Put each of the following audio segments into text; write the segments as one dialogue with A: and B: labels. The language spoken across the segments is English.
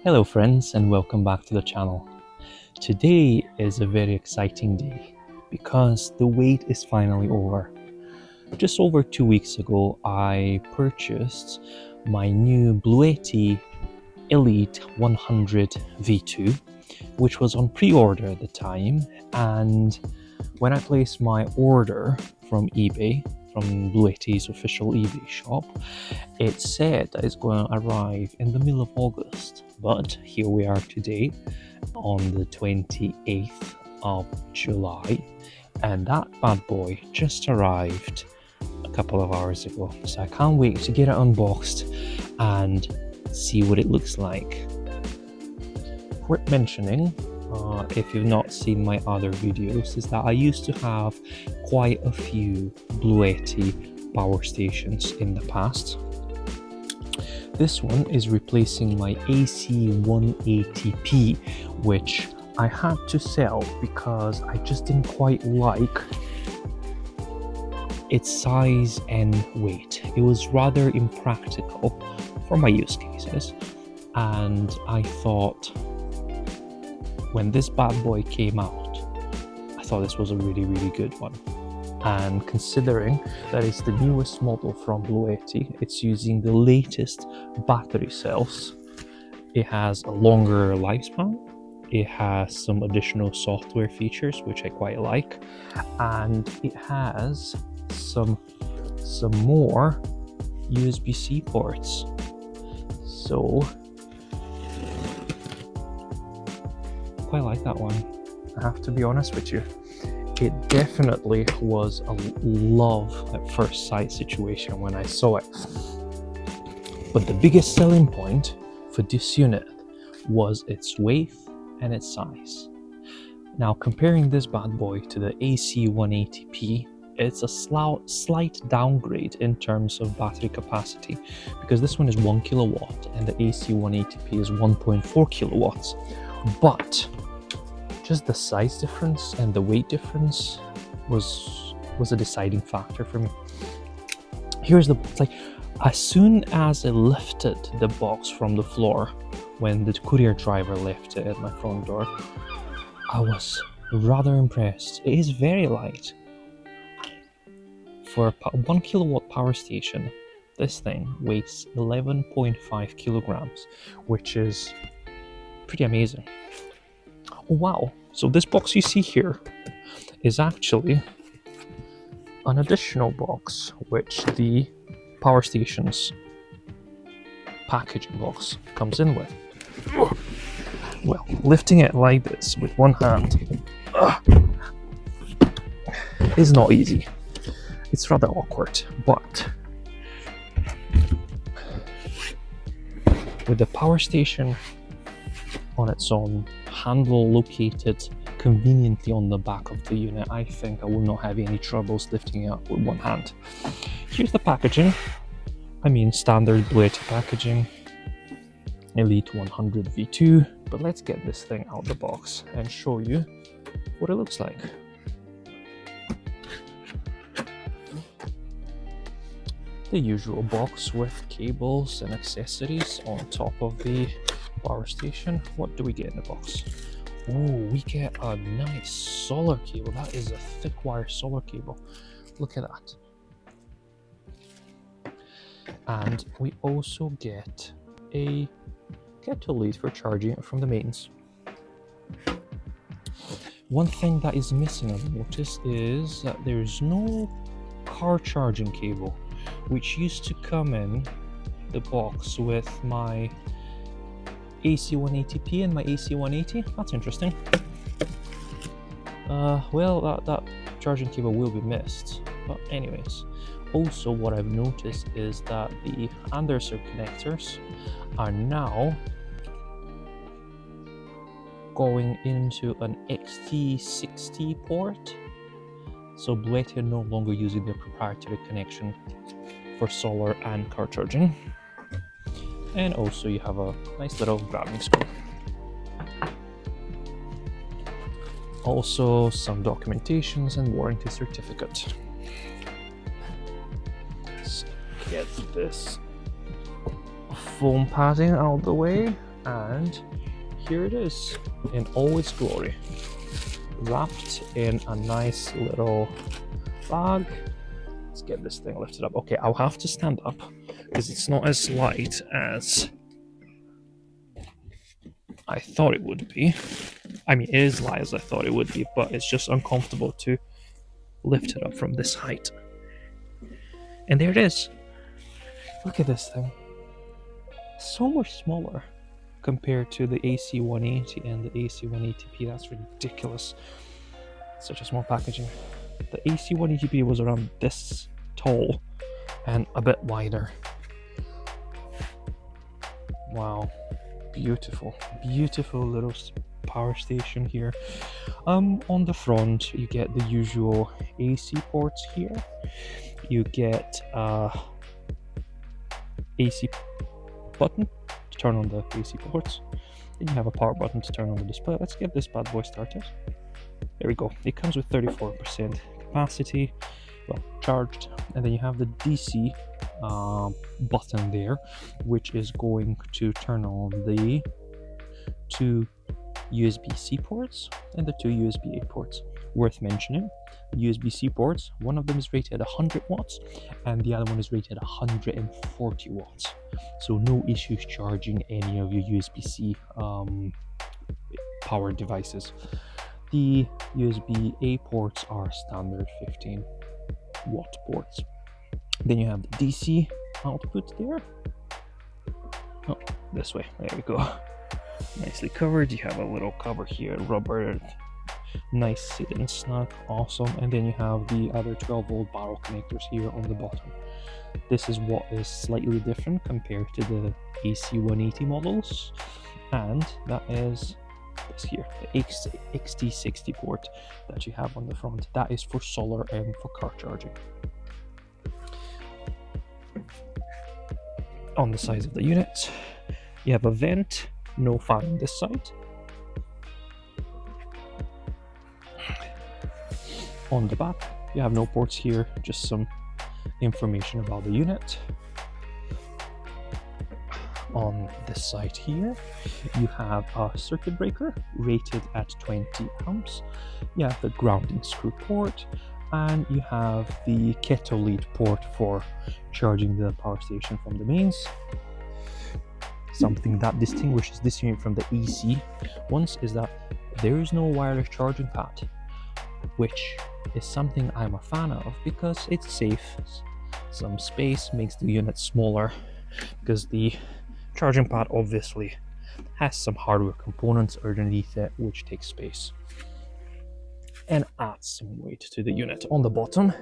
A: Hello friends and welcome back to the channel. Today is a very exciting day because the wait is finally over. Just over 2 weeks ago I purchased my new BLUETTI Elite 100 V2, which was on pre-order at the time, and when I placed my order from eBay, from BLUETTI's official eBay shop, it said that it's going to arrive in the middle of August. But here we are today on the 28th of July, and that bad boy just arrived a couple of hours ago. So I can't wait to get it unboxed and see what it looks like. Worth mentioning, if you've not seen my other videos, is that I used to have quite a few BLUETTI power stations in the past. This one is replacing my AC180P, which I had to sell because I just didn't quite like its size and weight. It was rather impractical for my use cases, and I thought when this bad boy came out, I thought this was a really good one. And considering that it's the newest model from BLUETTI, it's using the latest battery cells. It has a longer lifespan, it has some additional software features which I quite like, and it has some more USB-C ports. So quite like that one, I have to be honest with you. It definitely was a love at first sight situation when I saw it. But the biggest selling point for this unit was its weight and its size. Now, comparing this bad boy to the AC180P, it's a slight downgrade in terms of battery capacity, because this one is 1 kilowatt and the AC180P is 1.4 kilowatts. But just the size difference and the weight difference was a deciding factor for me. Here's the like, as soon as I lifted the box from the floor, when the courier driver left it at my front door, I was rather impressed. It is very light. For a 1 kilowatt power station, this thing weighs 11.5 kilograms, which is pretty amazing. Oh wow, so this box you see here is actually an additional box which the power station's packaging box comes in with. Well, lifting it like this with one hand is not easy. It's rather awkward, but with the power station on its own, handle located conveniently on the back of the unit, I think I will not have any troubles lifting it up with one hand. Here's the packaging. I mean, standard BLUETTI packaging, Elite 100 V2. But let's get this thing out the box and show you what it looks like. The usual box with cables and accessories on top of the power station. What do we get in the box? Oh, we get a nice solar cable. That is a thick wire solar cable. Look at that. And we also get a kettle lead for charging it from the mains. One thing that is missing, I've noticed, is that there's no car charging cable, which used to come in the box with my AC180P and my AC180. That's interesting. Well, that charging cable will be missed. But anyways, also what I've noticed is that the Anderson connectors are now going into an XT60 port. So BLUETTI are no longer using their proprietary connection for solar and car charging. And also you have a nice little grabbing screw. Also some documentations and warranty certificate. Let's get this foam padding out of the way. And here it is in all its glory, wrapped in a nice little bag. Let's get this thing lifted up. Okay, I'll have to stand up because it's not as light as I thought it would be. I mean, it is light as I thought it would be, but it's just uncomfortable to lift it up from this height. And there it is. Look at this thing. So much smaller compared to the AC180 and the AC180P. That's ridiculous. Such a small packaging. The AC180P was around this tall and a bit wider. Wow, beautiful little power station here. On the front you get the usual AC ports here. You get AC button to turn on the AC ports. Then you have a power button to turn on the display. Let's get this bad boy started. There we go. It comes with 34% capacity, well, charged, and then you have the DC button there, which is going to turn on the two USB-C ports and the two USB-A ports. Worth mentioning, USB-C ports, one of them is rated 100 watts and the other one is rated 140 watts. So no issues charging any of your USB-C power devices. The USB-A ports are standard 15 watt ports. Then you have the DC output there. Oh, this way. There we go. Nicely covered. You have a little cover here, rubber, nice sit and snug, awesome. And then you have the other 12-volt barrel connectors here on the bottom. This is what is slightly different compared to the AC180 models, and that is this here, the XT60 port that you have on the front. That is for solar and for car charging. On the sides of the unit, you have a vent, no fan on this side. On the back, you have no ports here, just some information about the unit. On this side here, you have a circuit breaker rated at 20 amps. You have the grounding screw port, and you have the kettle lead port for charging the power station from the mains. Something that distinguishes this unit from the AC ones is that there is no wireless charging pad, which is something I'm a fan of because it's safe. Some space makes the unit smaller because the charging pad obviously has some hardware components underneath it which takes space and adds some weight to the unit. On the bottom,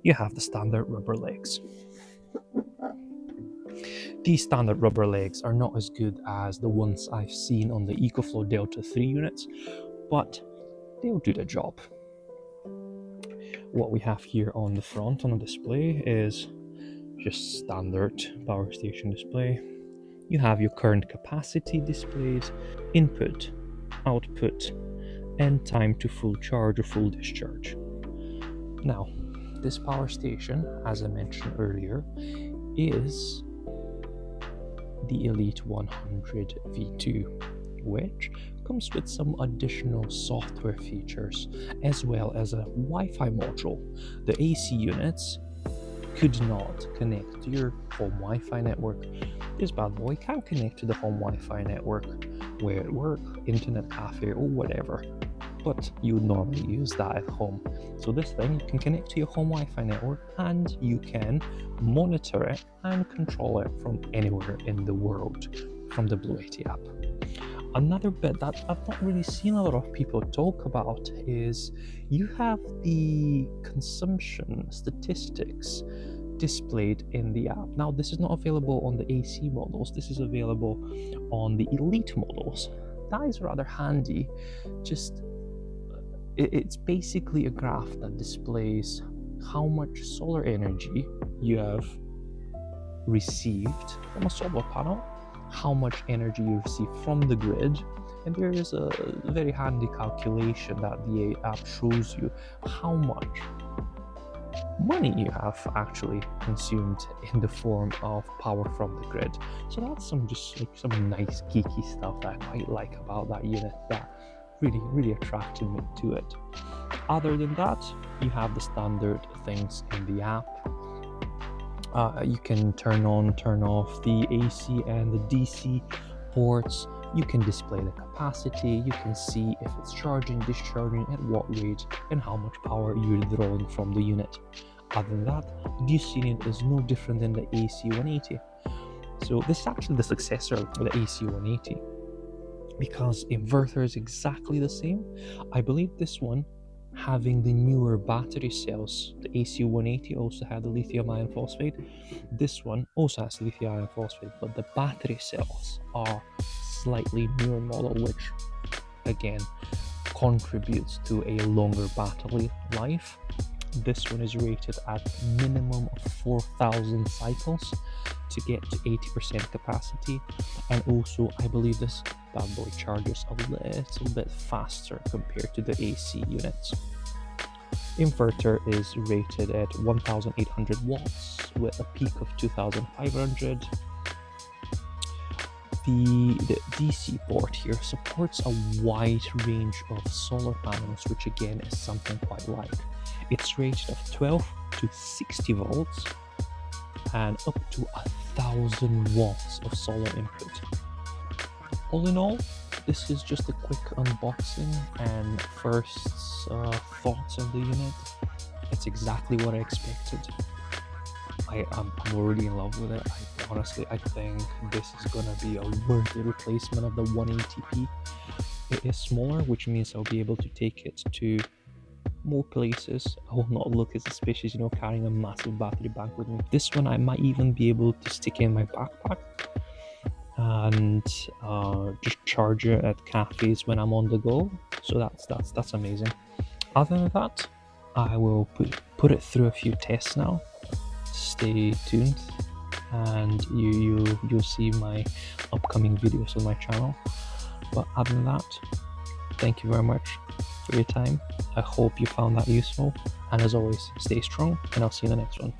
A: you have the standard rubber legs. These standard rubber legs are not as good as the ones I've seen on the EcoFlow Delta 3 units, but they'll do the job. What we have here on the front on the display is just standard power station display. You have your current capacity displayed, input, output, and time to full charge or full discharge. Now, this power station, as I mentioned earlier, is the Elite 100 V2, which comes with some additional software features as well as a Wi-Fi module. The AC units could not connect to your home Wi-Fi network. This bad boy can connect to the home Wi-Fi network where at work, internet cafe, or whatever, but you would normally use that at home. So this thing, you can connect to your home Wi-Fi network and you can monitor it and control it from anywhere in the world from the BLUETTI app. Another bit that I've not really seen a lot of people talk about is you have the consumption statistics displayed in the app. Now, this is not available on the AC models, this is available on the Elite models. That is rather handy. It's basically a graph that displays how much solar energy you have received from a solar panel, how much energy you receive from the grid, and there is a very handy calculation that the app shows you how much money you have actually consumed in the form of power from the grid. So that's some nice geeky stuff that I quite like about that unit, that really attracted me to it. Other than that, you have the standard things in the app. You can turn on, turn off the AC and the DC ports. You can display the capacity. You can see if it's charging, discharging, at what rate, and how much power you're drawing from the unit. Other than that, this unit is no different than the AC180. So this is actually the successor of the AC180, because inverter is exactly the same. I believe this one, having the newer battery cells, the AC180 also had the lithium iron phosphate. This one also has lithium iron phosphate, but the battery cells are slightly newer model, which again contributes to a longer battery life. This one is rated at minimum of 4,000 cycles to get to 80% capacity, and also I believe this bad boy charges a little bit faster compared to the AC units. Inverter is rated at 1,800 watts with a peak of 2,500. The DC port here supports a wide range of solar panels, which again is something quite like. It's rated of 12 to 60 volts and up to 1,000 watts of solar input. All in all, this is just a quick unboxing and first thoughts on the unit. It's exactly what I expected. I'm already in love with it. I think this is gonna be a worthy replacement of the 180p. It is smaller, which means I'll be able to take it to more places. I will not look as suspicious, carrying a massive battery bank with me. This one I might even be able to stick in my backpack and just charge it at cafes when I'm on the go. So that's amazing. Other than that, I will put it through a few tests now. Stay tuned, and you'll see my upcoming videos on my channel. But other than that, thank you very much for your time. I hope you found that useful, and as always, stay strong, and I'll see you in the next one.